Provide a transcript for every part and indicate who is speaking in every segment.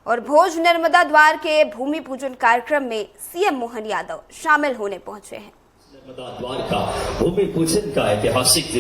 Speaker 1: और भोज नर्मदा द्वार के भूमि पूजन कार्यक्रम में सीएम मोहन यादव शामिल होने पहुंचे हैं।
Speaker 2: नर्मदा द्वार का भूमि पूजन का ऐतिहासिक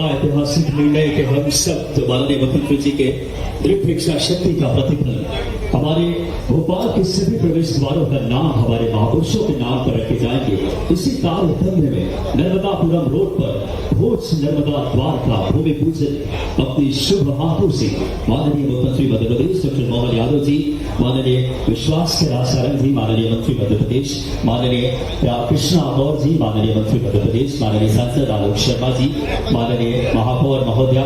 Speaker 2: ऐतिहासिक निर्णय के हम सब तो माननीय मुख्यमंत्री जी के दृढ़ इच्छा शक्ति का प्रतिफल हमारे भोपाल के सभी प्रवेश द्वारों का नाम हमारे महापुरुषों के नाम पर रखे जाएंगे। इसी तारतम्य में नर्मदापुरम रोड पर भोज नर्मदा द्वार का भूमि पूजन अपनी शुभ हाथों से माननीय मुख्यमंत्री मध्य प्रदेश डॉक्टर मोहन यादव जी, माननीय विश्वास के रासारंग जी, माननीय मंत्री मध्य प्रदेश, माननीय कृष्णा गौर जी, माननीय मंत्री मध्य प्रदेश, माननीय सांसद आलोक शर्मा जी, माननीय महापौर महोदया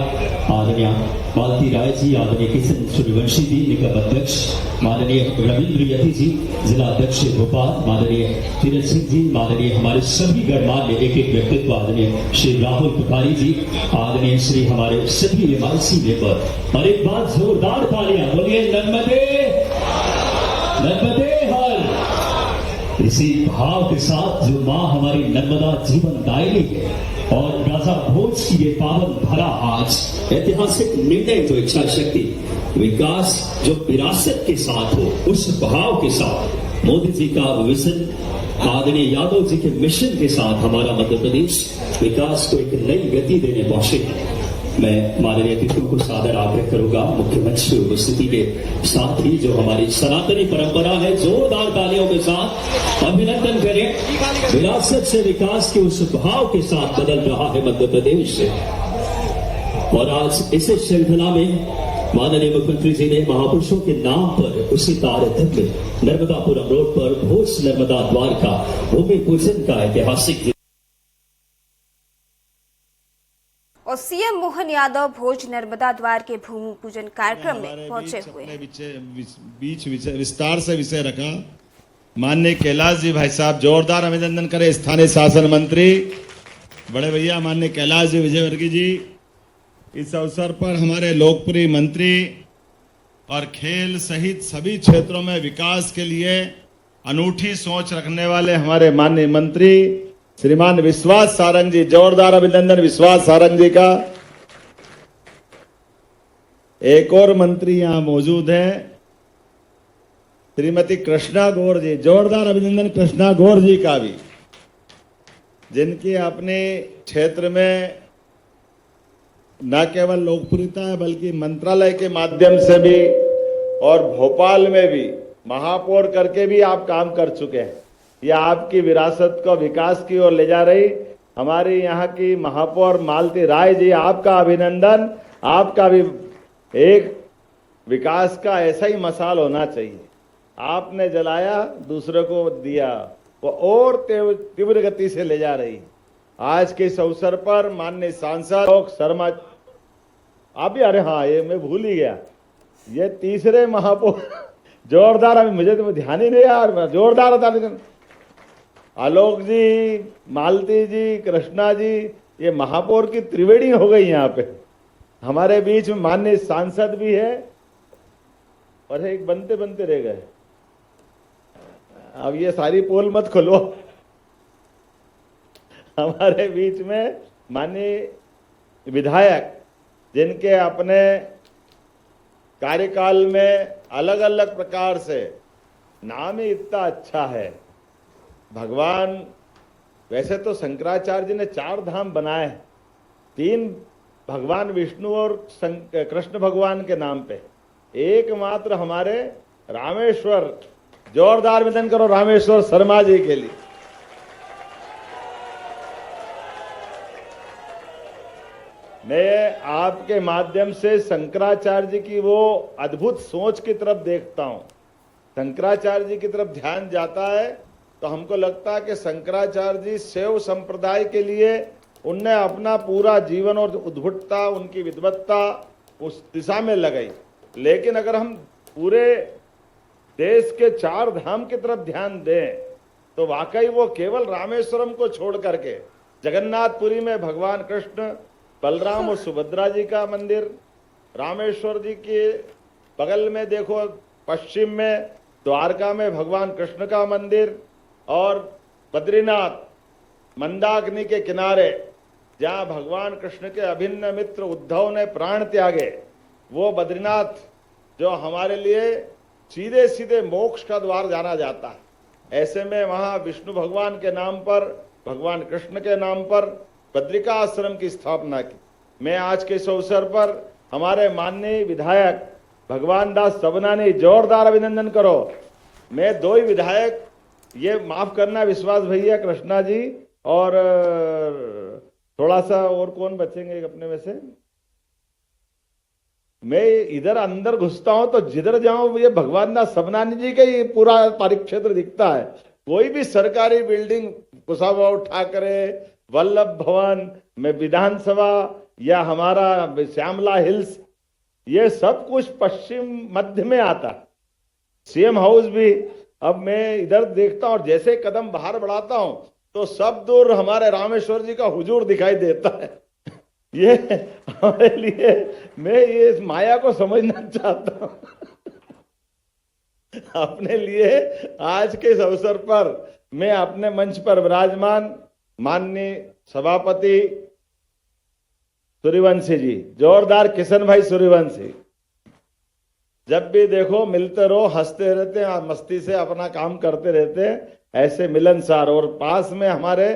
Speaker 2: आदरणीय मालती राय जी, आदरणीय किशन सूर्यवंशी जी, निगम अध्यक्ष माननीय रविंद्र यति जी, जिला अध्यक्ष भोपाल माननीय तीरथ सिंह जी, माननीय हमारे सभी गणमान्य एक एक व्यक्तित्व आदरणीय श्री राहुल पुकारी जी, आदरणीय श्री हमारे सभी एमआईसी मेंबर, और एक बार जोरदार तालियां बोलिए नर्मदे नर्मदे हर। इसी भाव के साथ जो माँ हमारी नर्मदा जीवन दायिनी है और गाजा भोज की ये पावन भरा आज ऐतिहासिक निर्णय तो इच्छा शक्ति विकास जो विरासत के साथ हो, उस भाव के साथ मोदी जी का विजन आदरणीय यादव जी के मिशन के साथ हमारा मध्य प्रदेश विकास को एक नई गति देने पहुंचे। मैं माननीय अतिथियों को सादर आग्रह करूंगा मुख्यमंत्री की उपस्थिति के साथ ही जो हमारी सनातनी परंपरा है जोरदार तालियों के साथ अभिनंदन करें। विरासत से विकास के उस भाव के साथ बदल रहा है मध्य प्रदेश से, और आज इस श्रृंखला में माननीय मुख्यमंत्री जी ने महापुरुषों के नाम पर उसी तारतम्य नर्मदापुरम रोड पर भोज नर्मदा द्वार का भूमि पूजन का ऐतिहासिक
Speaker 1: और सीएम मोहन यादव भोज नर्मदा द्वार के भूमि पूजन कार्यक्रम में पहुंचे हुए
Speaker 3: बीच विस्तार से विषय रखा। माननीय कैलाश जी भाई साहब, जोरदार अभिनंदन करें स्थानीय शासन मंत्री बड़े भैया माननीय कैलाश जी विजयवर्गीय जी। इस अवसर पर हमारे लोकप्रिय मंत्री और खेल सहित सभी क्षेत्रों में विकास के लिए अनूठी सोच रखने वाले हमारे माननीय मंत्री श्रीमान विश्वास सारंग जी, जोरदार अभिनंदन विश्वास सारंग जी का। एक और मंत्री यहां मौजूद हैं श्रीमती कृष्णा गौर जी, जोरदार अभिनंदन कृष्णा गौर जी का भी, जिनकी अपने क्षेत्र में न केवल लोकप्रियता है बल्कि मंत्रालय के माध्यम से भी और भोपाल में भी महापौर करके भी आप काम कर चुके हैं। यह आपकी विरासत को विकास की ओर ले जा रही हमारी यहाँ की महापौर मालती राय जी, आपका अभिनंदन। आपका भी एक विकास का ऐसा ही मसाल होना चाहिए। आपने जलाया, दूसरों को दिया, वो और तीव्र गति से ले जा रही। आज के इस अवसर पर माननीय सांसद शर्मा, आप भी, अरे हाँ ये मैं भूल ही गया, ये तीसरे महापौर जोरदार, अभी मुझे तो ध्यान ही नहीं यार, जोरदार था। आलोक जी, मालती जी, कृष्णा जी, ये महापौर की त्रिवेणी हो गई यहाँ पे। हमारे बीच में माननीय सांसद भी है और एक बनते बनते रह गए। अब ये सारी पोल मत खोलो। हमारे बीच में माननीय विधायक जिनके अपने कार्यकाल में अलग अलग प्रकार से नाम ही इतना अच्छा है। भगवान वैसे तो शंकराचार्य जी ने 4 धाम बनाए हैं, 3 भगवान विष्णु और कृष्ण भगवान के नाम पे, एकमात्र हमारे रामेश्वर। जोरदार निवेदन करो रामेश्वर शर्मा जी के लिए। मैं आपके माध्यम से शंकराचार्य जी की वो अद्भुत सोच की तरफ देखता हूं। शंकराचार्य जी की तरफ ध्यान जाता है तो हमको लगता है कि शंकराचार्य जी शैव संप्रदाय के लिए उनने अपना पूरा जीवन और उद्भुतता, उनकी विद्वत्ता उस दिशा में लगाई। लेकिन अगर हम पूरे देश के 4 धाम की तरफ ध्यान दें तो वाकई वो केवल रामेश्वरम को छोड़ करके जगन्नाथपुरी में भगवान कृष्ण, बलराम और सुभद्रा जी का मंदिर, रामेश्वर जी के बगल में देखो पश्चिम में द्वारका में भगवान कृष्ण का मंदिर, और बद्रीनाथ मंदाकिनी के किनारे जहां भगवान कृष्ण के अभिन्न मित्र उद्धव ने प्राण त्यागे, वो बद्रीनाथ जो हमारे लिए सीधे सीधे मोक्ष का द्वार जाना जाता है। ऐसे में वहां विष्णु भगवान के नाम पर, भगवान कृष्ण के नाम पर बद्रिका आश्रम की स्थापना की। मैं आज के इस अवसर पर हमारे माननीय विधायक भगवान दास सबनानी, जोरदार अभिनंदन करो। मैं 2 ही विधायक, ये माफ करना विश्वास भैया, कृष्णा जी और थोड़ा सा और कौन बचेंगे अपने में से। मैं इधर अंदर घुसता हूं तो जिधर जाऊं ये भगवान दास सबनानी जी का ही पूरा परिक्षेत्र दिखता है। कोई भी सरकारी बिल्डिंग, कुशाभाऊ ठाकरे, वल्लभ भवन में विधानसभा या हमारा श्यामला हिल्स, ये सब कुछ पश्चिम मध्य में आता। सीएम हाउस भी अब मैं इधर देखता हूं और जैसे कदम बाहर बढ़ाता हूं तो सब दूर हमारे रामेश्वर जी का हुजूर दिखाई देता है। ये हमारे लिए, मैं ये माया को समझना चाहता हूं। अपने लिए आज के इस अवसर पर मैं अपने मंच पर विराजमान माननीय सभापति सूर्यवंशी जी, जोरदार किशन भाई सूर्यवंशी, जब भी देखो मिलते रहो, हंसते रहते हैं, मस्ती से अपना काम करते रहते हैं, ऐसे मिलनसार। और पास में हमारे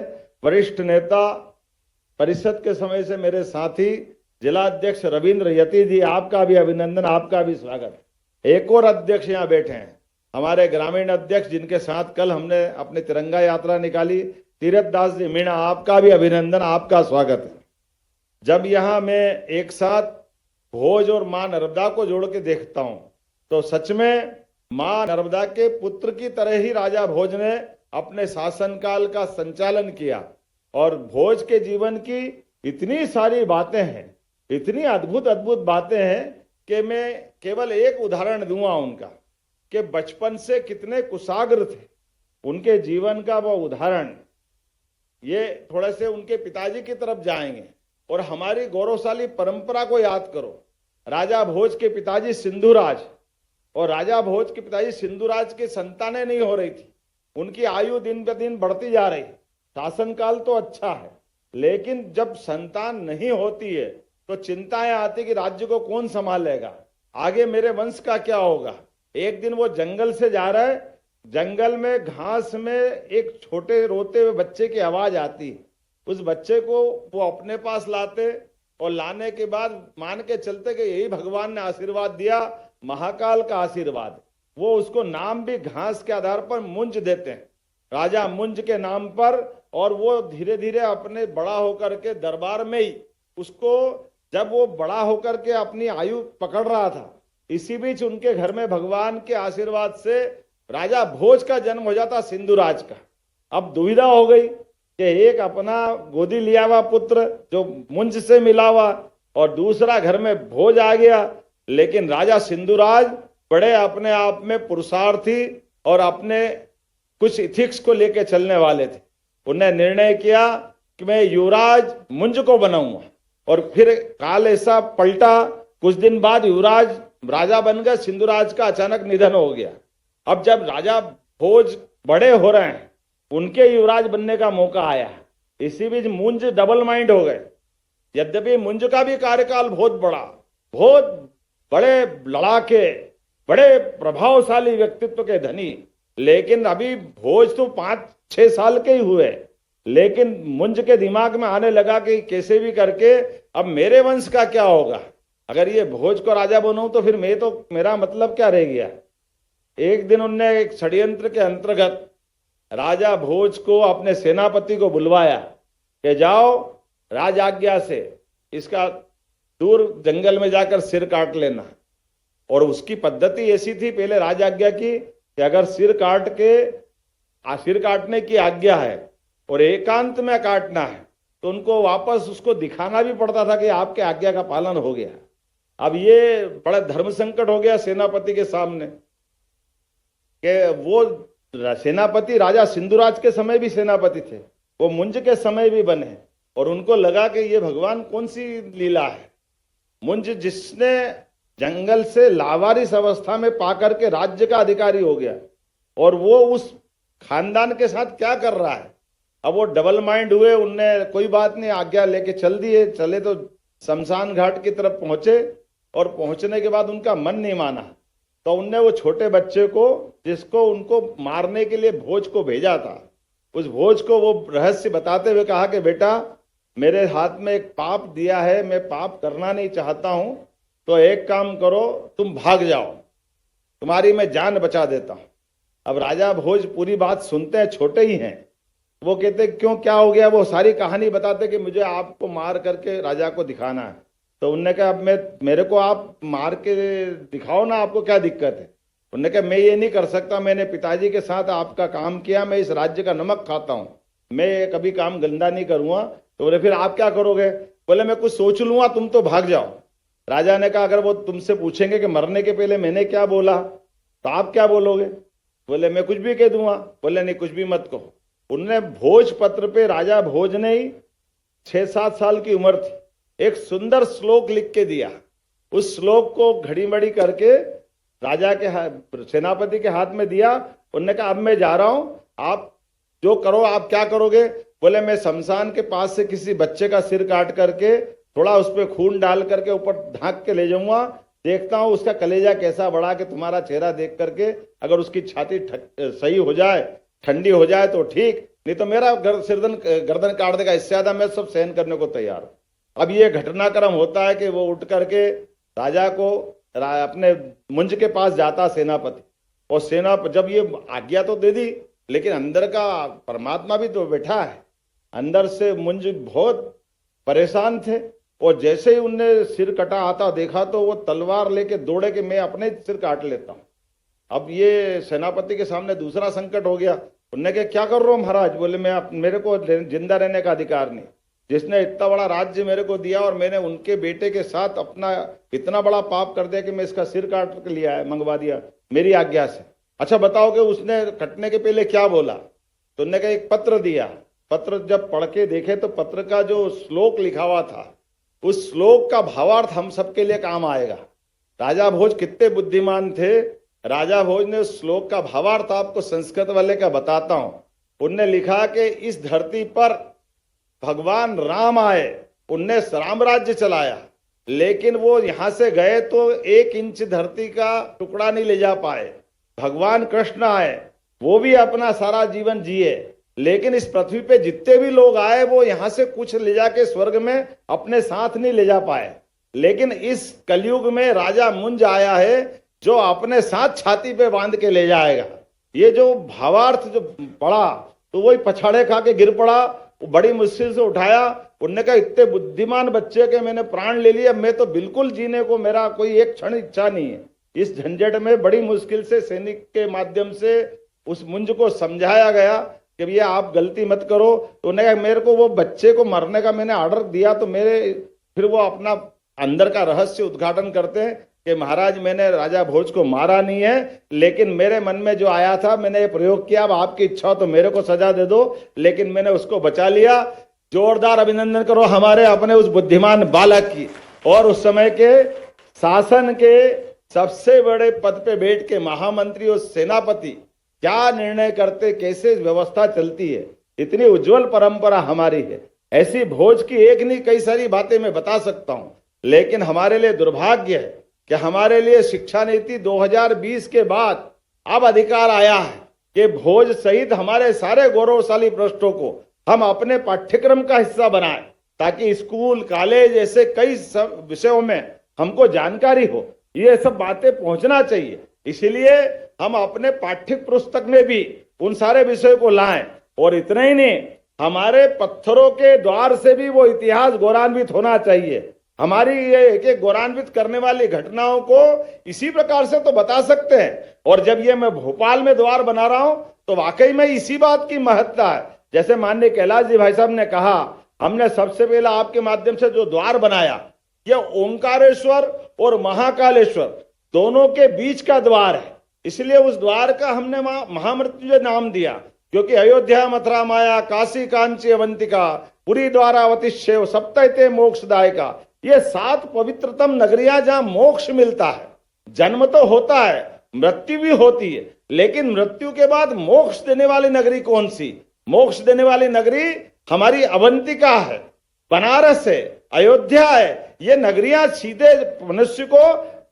Speaker 3: वरिष्ठ नेता, परिषद के समय से मेरे साथी जिला अध्यक्ष रविंद्र यति जी, आपका भी अभिनंदन, आपका भी स्वागत। एक और अध्यक्ष यहाँ बैठे हैं, हमारे ग्रामीण अध्यक्ष जिनके साथ कल हमने अपनी तिरंगा यात्रा निकाली, तीरथ दास जी मीणा, आपका भी अभिनंदन, आपका स्वागत है। जब यहाँ मैं एक साथ भोज और मां नर्मदा को जोड़ के देखता हूं तो सच में मां नर्मदा के पुत्र की तरह ही राजा भोज ने अपने शासनकाल का संचालन किया। और भोज के जीवन की इतनी सारी बातें हैं, इतनी अद्भुत अद्भुत बातें हैं कि मैं केवल एक उदाहरण दूंगा उनका, कि बचपन से कितने कुशाग्र थे, उनके जीवन का वो उदाहरण। ये थोड़े से उनके पिताजी की तरफ जाएंगे और हमारी गौरवशाली परंपरा को याद करो। राजा भोज के पिताजी सिंधुराज, और राजा भोज के पिताजी सिंधुराज की संतानें नहीं हो रही थी, उनकी आयु दिन ब दिन बढ़ती जा रही। शासनकाल तो अच्छा है, लेकिन जब संतान नहीं होती है तो चिंताएं आती कि राज्य को कौन संभालेगा, आगे मेरे वंश का क्या होगा। एक दिन वो जंगल से जा रहा है, जंगल में घास में एक छोटे रोते हुए बच्चे की आवाज आती। उस बच्चे को वो अपने पास लाते और लाने के बाद मान के चलते कि यही भगवान ने आशीर्वाद दिया, महाकाल का आशीर्वाद। वो उसको नाम भी घास के आधार पर मुंज देते हैं, राजा मुंज के नाम पर। और वो धीरे धीरे अपने बड़ा होकर के दरबार में ही उसको, जब वो बड़ा होकर के अपनी आयु पकड़ रहा था, इसी बीच उनके घर में भगवान के आशीर्वाद से राजा भोज का जन्म हो जाता, सिंधुराज का। अब दुविधा हो गई कि एक अपना गोदी लिया हुआ पुत्र जो मुंज से मिला हुआ, और दूसरा घर में भोज आ गया। लेकिन राजा सिंधुराज बड़े अपने आप में पुरुषार्थी और अपने कुछ इथिक्स को लेकर चलने वाले थे। उन्हें निर्णय किया कि मैं युवराज मुंज को बनाऊंगा और फिर काल ऐसा पलटा, कुछ दिन बाद युवराज राजा बन गए, सिंधुराज का अचानक निधन हो गया। अब जब राजा भोज बड़े हो रहे हैं, उनके युवराज बनने का मौका आया। इसी बीच मुंज डबल माइंड हो गए। यद्यपि मुंज का भी कार्यकाल बहुत बड़ा, बहुत बड़े लड़ाके, बड़े प्रभावशाली व्यक्तित्व के धनी, लेकिन अभी भोज तो 5-6 साल के ही हुए। लेकिन मुंज के दिमाग में आने लगा कि कैसे भी करके अब मेरे वंश का क्या होगा, अगर ये भोज को राजा बनूं तो फिर मेरा मतलब क्या रह गया। एक दिन उनने एक षड्यंत्र के अंतर्गत राजा भोज को अपने सेनापति को बुलवाया कि जाओ राज आज्ञा से इसका दूर जंगल में जाकर सिर काट लेना। और उसकी पद्धति ऐसी थी पहले राज आज्ञा की कि अगर सिर काटने की आज्ञा है और एकांत में काटना है तो उनको वापस उसको दिखाना भी पड़ता था कि आपके आज्ञा का पालन हो गया। अब ये बड़ा धर्म संकट हो गया सेनापति के सामने कि वो सेनापति राजा सिंधुराज के समय भी सेनापति थे, वो मुंज के समय भी बने, और उनको लगा कि ये भगवान कौन सी लीला है। मुंज जिसने जंगल से लावारिस अवस्था में पाकर के राज्य का अधिकारी हो गया, और वो उस खानदान के साथ क्या कर रहा है। अब वो डबल माइंड हुए, उनने कोई बात नहीं आज्ञा लेके चल दिए, चले तो शमशान घाट की तरफ पहुंचे, और पहुंचने के बाद उनका मन नहीं माना तो उनने वो छोटे बच्चे को जिसको उनको मारने के लिए भोज को भेजा था, उस भोज को वो रहस्य बताते हुए कहा कि बेटा मेरे हाथ में एक पाप दिया है, मैं पाप करना नहीं चाहता हूं, तो एक काम करो तुम भाग जाओ, तुम्हारी मैं जान बचा देता हूं। अब राजा भोज पूरी बात सुनते हैं, छोटे ही हैं, वो कहते क्यों क्या हो गया, वो सारी कहानी बताते कि मुझे आपको मार करके राजा को दिखाना है। तो उनने कहा अब मेरे को आप मार के दिखाओ ना, आपको क्या दिक्कत है। उन्होंने कहा मैं ये नहीं कर सकता, मैंने पिताजी के साथ आपका काम किया, मैं इस राज्य का नमक खाता हूं, मैं कभी काम गंदा नहीं करूंगा। तो बोले फिर आप क्या करोगे। बोले मैं कुछ सोच लूंगा, तुम तो भाग जाओ। राजा ने कहा अगर वो तुमसे पूछेंगे कि मरने के पहले मैंने क्या बोला तो आप क्या बोलोगे। बोले मैं कुछ भी कह दूंगा। बोले नहीं कुछ भी मत कहो। उनने भोज पत्र पे, राजा भोज ने ही 6-7 साल की उम्र थी, एक सुंदर श्लोक लिख के दिया। उस श्लोक को घड़ी मड़ी करके राजा के सेनापति के हाथ में दिया। उन्होंने कहा अब मैं जा रहा हूं, आप जो करो। आप क्या करोगे। बोले मैं शमशान के पास से किसी बच्चे का सिर काट करके थोड़ा उस पर खून डाल करके ऊपर ढांक के ले जाऊंगा, देखता हूं उसका कलेजा कैसा बड़ा कि तुम्हारा चेहरा देख करके अगर उसकी छाती सही हो जाए, ठंडी हो जाए तो ठीक, नहीं तो मेरा गर्दन काट देगा, इससे ज्यादा मैं सब सहन करने को तैयार हूं। अब ये घटनाक्रम होता है कि वो उठ करके राजा को अपने मुंज के पास जाता सेनापति, और जब ये आज्ञा तो दे दी, लेकिन अंदर का परमात्मा भी तो बैठा है। अंदर से मुंज बहुत परेशान थे, और जैसे ही उनने सिर कटा आता देखा तो वो तलवार लेके दौड़े कि मैं अपने सिर काट लेता हूं। अब ये सेनापति के सामने दूसरा संकट हो गया। उन्होंने कहा क्या कर रहे हो महाराज। बोले मेरे को जिंदा रहने का अधिकार नहीं, जिसने इतना बड़ा राज्य मेरे को दिया और मैंने उनके बेटे के साथ अपना इतना बड़ा पाप कर दिया कि मैं इसका सिर काट के लिया है, मंगवा दिया मेरी आज्ञा से। अच्छा बताओ कि उसने कटने के पहले क्या बोला। तो उन्होंने कहा एक पत्र दिया। पत्र जब पढ़ के देखे तो पत्र का जो श्लोक लिखा हुआ था, उस श्लोक का भावार्थ हम सबके लिए काम आएगा। राजा भोज कितने बुद्धिमान थे। राजा भोज ने उस श्लोक का भावार्थ आपको संस्कृत वाले का बताता हूं। उनने लिखा कि इस धरती पर भगवान राम आए, उनने रामराज्य चलाया, लेकिन वो यहां से गए तो 1 इंच धरती का टुकड़ा नहीं ले जा पाए। भगवान कृष्ण आए, वो भी अपना सारा जीवन जिए, लेकिन इस पृथ्वी पे जितने भी लोग आए वो यहां से कुछ ले जाके स्वर्ग में अपने साथ नहीं ले जा पाए। लेकिन इस कलयुग में राजा मुंज आया है जो अपने साथ छाती पे बांध के ले जाएगा। ये जो भावार्थ जो पड़ा तो वही पछाड़े खा के गिर पड़ा, वो बड़ी मुश्किल से उठाया। उनने कहा इतने बुद्धिमान बच्चे के मैंने प्राण ले लिया, मैं तो बिल्कुल जीने को मेरा कोई एक क्षण इच्छा नहीं है। इस झंझट में बड़ी मुश्किल से सैनिक के माध्यम से उस मुंज को समझाया गया कि भैया आप गलती मत करो। तो उन्होंने कहा मेरे को वो बच्चे को मरने का मैंने ऑर्डर दिया, तो फिर वो अपना अंदर का रहस्य उद्घाटन करते हैं कि महाराज मैंने राजा भोज को मारा नहीं है, लेकिन मेरे मन में जो आया था मैंने ये प्रयोग किया। अब आपकी इच्छा हो तो मेरे को सजा दे दो, लेकिन मैंने उसको बचा लिया। जोरदार अभिनंदन करो हमारे अपने उस बुद्धिमान बालक की। और उस समय के शासन के सबसे बड़े पद पे बैठ के महामंत्री और सेनापति क्या निर्णय करते, कैसे व्यवस्था चलती है, इतनी उज्जवल परंपरा हमारी है। ऐसी भोज की एक नहीं कई सारी बातें मैं बता सकता हूं, लेकिन हमारे लिए दुर्भाग्य है कि हमारे लिए शिक्षा नीति 2020 के बाद अब अधिकार आया है कि भोज सहित हमारे सारे गौरवशाली पृष्ठों को हम अपने पाठ्यक्रम का हिस्सा बनाएं, ताकि स्कूल कॉलेज ऐसे कई विषयों में हमको जानकारी हो। ये सब बातें पहुंचना चाहिए, इसलिए हम अपने पाठ्य पुस्तक में भी उन सारे विषयों को लाएं। और इतना ही नहीं, हमारे पत्थरों के द्वार से भी वो इतिहास गौरवान्वित होना चाहिए। हमारी ये एक गौरवान्वित करने वाली घटनाओं को इसी प्रकार से तो बता सकते हैं। और जब ये मैं भोपाल में द्वार बना रहा हूं तो वाकई में इसी बात की महत्ता है। जैसे माननीय कैलाश जी भाई साहब ने कहा, हमने सबसे पहला आपके माध्यम से जो द्वार बनाया, ये ओंकारेश्वर और महाकालेश्वर दोनों के बीच का द्वार है। इसलिए उस द्वार का हमने महामृत्युंजय नाम दिया, क्योंकि अयोध्या मथुरा माया काशी कांची अवंतिका पुरी द्वारावती शिव सप्तैते मोक्षदायका, ये 7 पवित्रतम नगरियां जहां मोक्ष मिलता है। जन्म तो होता है, मृत्यु भी होती है, लेकिन मृत्यु के बाद मोक्ष देने वाली नगरी कौन सी? मोक्ष देने वाली नगरी हमारी अवंतिका है, बनारस है, अयोध्या है। ये नगरियां सीधे मनुष्य को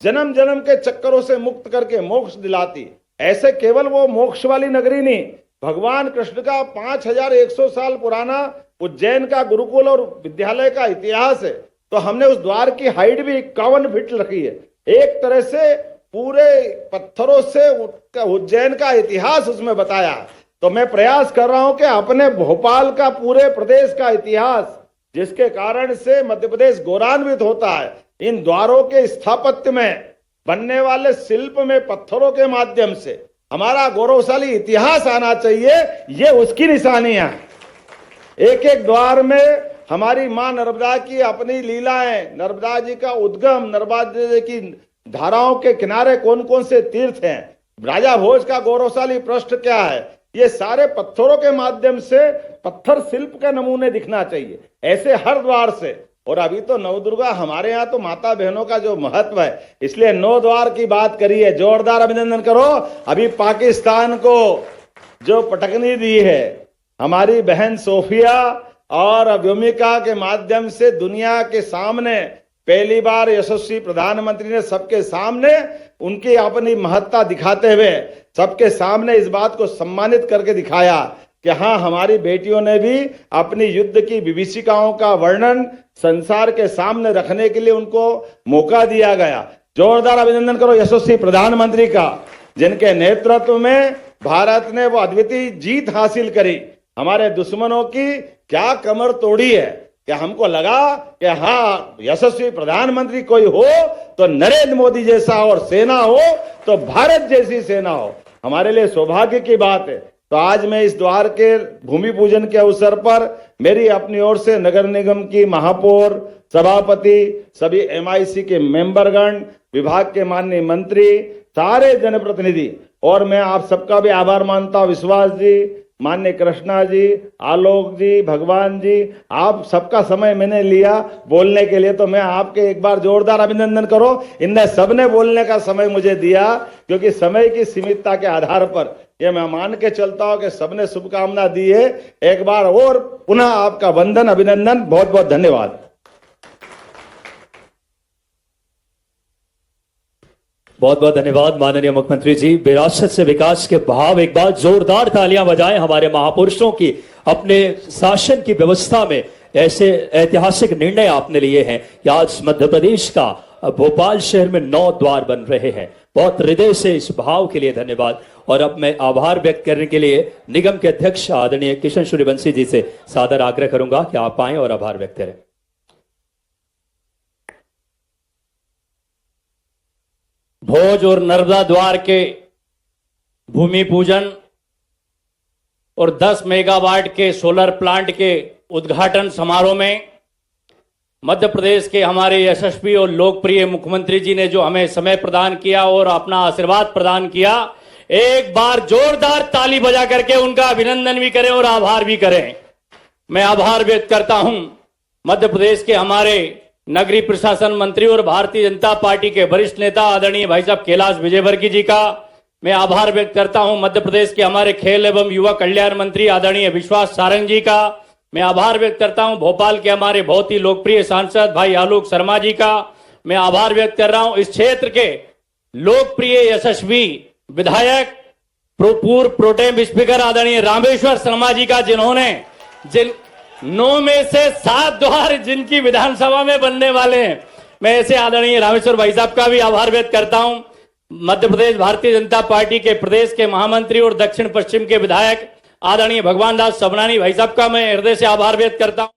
Speaker 3: जन्म जन्म के चक्करों से मुक्त करके मोक्ष दिलाती। ऐसे केवल वो मोक्ष वाली नगरी नहीं, भगवान कृष्ण का 5100 साल पुराना उज्जैन का गुरुकुल और विद्यालय का इतिहास है। तो हमने उस द्वार की हाइट भी 51 फीट रखी है। एक तरह से पूरे पत्थरों से उज्जैन का इतिहास उसमें बताया है। तो मैं प्रयास कर रहा हूं कि अपने भोपाल का पूरे प्रदेश का इतिहास, जिसके कारण से मध्य प्रदेश गौरवान्वित होता है, इन द्वारों के स्थापत्य में बनने वाले शिल्प में पत्थरों के माध्यम से हमारा गौरवशाली इतिहास आना चाहिए। ये उसकी निशानियां हैं। एक एक द्वार में हमारी मां नर्मदा की अपनी लीलाएं, नर्मदा जी का उद्गम, नर्मदा जी की धाराओं के किनारे कौन कौन से तीर्थ हैं, राजा भोज का गौरवशाली पृष्ठ क्या है, ये सारे पत्थरों के माध्यम से पत्थर शिल्प के नमूने दिखना चाहिए, ऐसे हर द्वार से। और अभी तो नवदुर्गा हमारे यहाँ तो माता बहनों का जो महत्व है, इसलिए 9 द्वार की बात करी है। जोरदार अभिनंदन करो। अभी पाकिस्तान को जो पटकनी दी है हमारी बहन सोफिया और व्योमिका के माध्यम से, दुनिया के सामने पहली बार यशस्वी प्रधानमंत्री ने सबके सामने उनकी अपनी महत्ता दिखाते हुए सबके सामने इस बात को सम्मानित करके दिखाया कि हाँ, हमारी बेटियों ने भी अपनी युद्ध की विभीषिकाओं का वर्णन संसार के सामने रखने के लिए उनको मौका दिया गया। जोरदार अभिनंदन करो यशस्वी प्रधानमंत्री का, जिनके नेतृत्व में भारत ने वो अद्वितीय जीत हासिल करी। हमारे दुश्मनों की क्या कमर तोड़ी है कि हमको लगा कि हाँ, यशस्वी प्रधानमंत्री कोई हो तो नरेंद्र मोदी जैसा, और सेना हो तो भारत जैसी सेना हो। हमारे लिए सौभाग्य की बात है। तो आज मैं इस द्वार के भूमि पूजन के अवसर पर मेरी अपनी ओर से नगर निगम की महापौर, सभापति, सभी MIC के मेंबरगण, विभाग के माननीय मंत्री, सारे जनप्रतिनिधि, और मैं आप सबका भी आभार मानता हूं। विश्वास जी, माननीय कृष्णा जी, आलोक जी, भगवान जी, आप सबका समय मैंने लिया बोलने के लिए, तो मैं आपके एक बार जोरदार अभिनंदन करो। इनने सबने बोलने का समय मुझे दिया, क्योंकि समय की सीमितता के आधार पर ये मैं मान के चलता हूं कि सबने शुभकामना दी है। एक बार और पुनः आपका वंदन, अभिनंदन, बहुत बहुत धन्यवाद।
Speaker 2: बहुत बहुत धन्यवाद माननीय मुख्यमंत्री जी। विरासत से विकास के भाव, एक बार जोरदार तालियां बजाएं हमारे महापुरुषों की। अपने शासन की व्यवस्था में ऐसे ऐतिहासिक निर्णय आपने लिए हैं कि आज मध्य प्रदेश का भोपाल शहर में 9 द्वार बन रहे हैं। बहुत हृदय से इस भाव के लिए धन्यवाद। और अब मैं आभार व्यक्त करने के लिए निगम के अध्यक्ष आदरणीय किशन सूर्यवंशी जी से सादर आग्रह करूंगा कि आप आए और आभार व्यक्त करें।
Speaker 4: भोज और नर्मदा द्वार के भूमि पूजन और 10 मेगावाट के सोलर प्लांट के उद्घाटन समारोह में मध्य प्रदेश के हमारे यशस्वी और लोकप्रिय मुख्यमंत्री जी ने जो हमें समय प्रदान किया और अपना आशीर्वाद प्रदान किया, एक बार जोरदार ताली बजा करके उनका अभिनंदन भी करें और आभार भी करें। मैं आभार व्यक्त करता हूं मध्य प्रदेश के हमारे नगरीय प्रशासन मंत्री और भारतीय जनता पार्टी के वरिष्ठ नेता आदरणीय भाई साहब कैलाश विजयवर्गीय जी का। मैं आभार व्यक्त करता हूं मध्य प्रदेश के हमारे खेल एवं युवा कल्याण मंत्री आदरणीय विश्वास सारंग जी का। मैं आभार व्यक्त करता हूं भोपाल के हमारे बहुत ही लोकप्रिय सांसद भाई आलोक शर्मा जी का। मैं आभार व्यक्त कर रहा हूं इस क्षेत्र के लोकप्रिय यशस्वी विधायक पूर्व प्रोटेम स्पीकर आदरणीय रामेश्वर शर्मा जी का, जिन्होंने 9 में से 7 द्वार जिनकी विधानसभा में बनने वाले हैं। मैं ऐसे आदरणीय रामेश्वर भाई साहब का भी आभार व्यक्त करता हूं। मध्य प्रदेश भारतीय जनता पार्टी के प्रदेश के महामंत्री और दक्षिण पश्चिम के विधायक आदरणीय भगवान दास सबनानी भाई साहब का मैं हृदय से आभार व्यक्त करता हूं।